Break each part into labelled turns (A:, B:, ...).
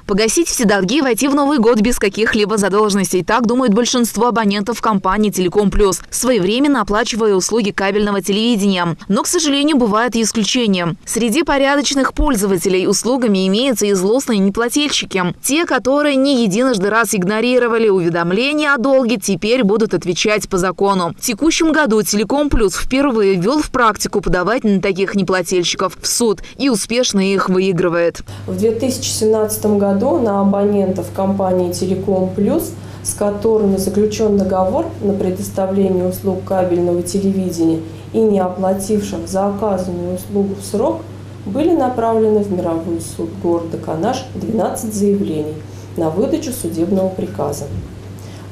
A: Погасить все долги и войти в Новый год без каких-либо задолженностей. Так думают большинство абонентов компании «Телеком Плюс», своевременно оплачивая услуги кабельного телевидения. Но, к сожалению, бывают и исключения. Среди порядочных пользователей услугами имеются и злостные неплательщики. Те, которые не единожды раз игнорировали уведомления о долге, теперь будут отвечать по закону. В текущем году «Телеком Плюс» впервые ввел в практику подавать на таких неплательщиков в суд и успешно их выигрывает.
B: В 2017 году на абонентов компании «Телеком Плюс», с которыми заключен договор на предоставление услуг кабельного телевидения и не оплативших за оказанную услугу в срок, были направлены в Мировой суд города Канаш 12 заявлений на выдачу судебного приказа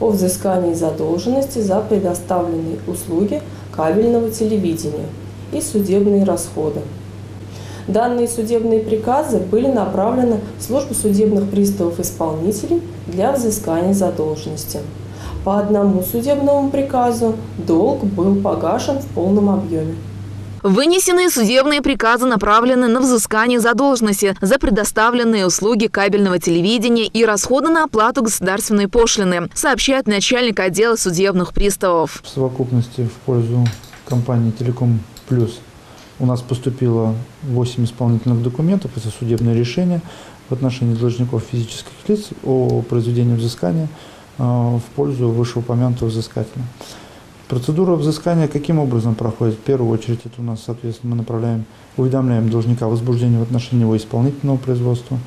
B: о взыскании задолженности за предоставленные услуги кабельного телевидения и судебные расходы. Данные судебные приказы были направлены в службу судебных приставов-исполнителей для взыскания задолженности. По одному судебному приказу долг был погашен в полном объеме.
A: Вынесенные судебные приказы направлены на взыскание задолженности за предоставленные услуги кабельного телевидения и расходы на оплату государственной пошлины, сообщает начальник отдела судебных приставов.
C: В совокупности в пользу компании «Телеком Плюс» у нас поступило 8 исполнительных документов, это судебное решение в отношении должников физических лиц о произведении взыскания в пользу вышеупомянутого взыскателя. Процедура взыскания каким образом проходит? В первую очередь это у нас, соответственно, мы уведомляем должника о возбуждении в отношении его исполнительного производства,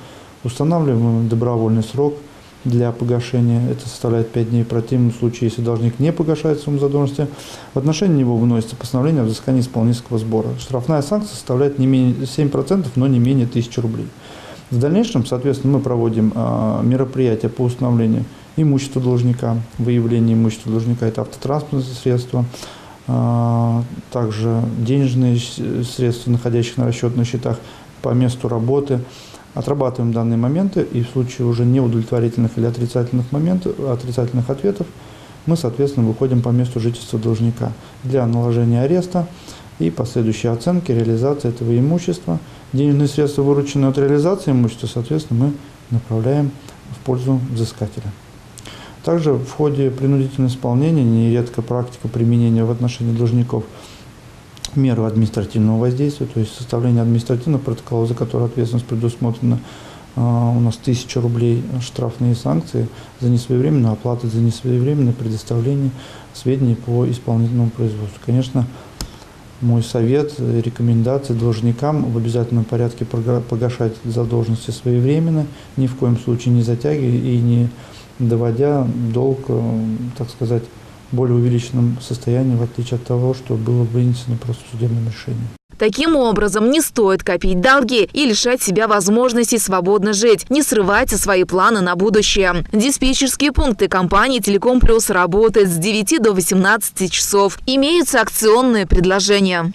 C: устанавливаем добровольный срок для погашения, это составляет 5 дней. В противном случае, если должник не погашает сумму задолженности, в отношении него выносится постановление о взыскании исполнительского сбора. Штрафная санкция составляет не менее 7%, но не менее 1000 рублей. В дальнейшем, соответственно, мы проводим мероприятия по установлению имущества должника, выявление имущества должника, это автотранспортные средства, также денежные средства, находящиеся на расчетных счетах по месту работы. Отрабатываем данные моменты, и в случае уже неудовлетворительных или отрицательных ответов мы, соответственно, выходим по месту жительства должника для наложения ареста и последующей оценки реализации этого имущества. Денежные средства, вырученные от реализации имущества, соответственно, мы направляем в пользу взыскателя. Также в ходе принудительного исполнения нередко практика применения в отношении должников меры административного воздействия, то есть составление административных протоколов, за которые ответственность предусмотрена, у нас 1000 рублей штрафные санкции за несвоевременную оплату, за несвоевременное предоставление сведений по исполнительному производству. Конечно, мой совет, рекомендации должникам в обязательном порядке погашать задолженности своевременно, ни в коем случае не затягивая и не доводя долг, так сказать, в более увеличенном состоянии, в отличие от того, что было вынесено просто в судебном решении.
A: Таким образом, не стоит копить долги и лишать себя возможности свободно жить. Не срывайте свои планы на будущее. Диспетчерские пункты компании «Телеком Плюс» работают с 9 до 18 часов. Имеются акционные предложения.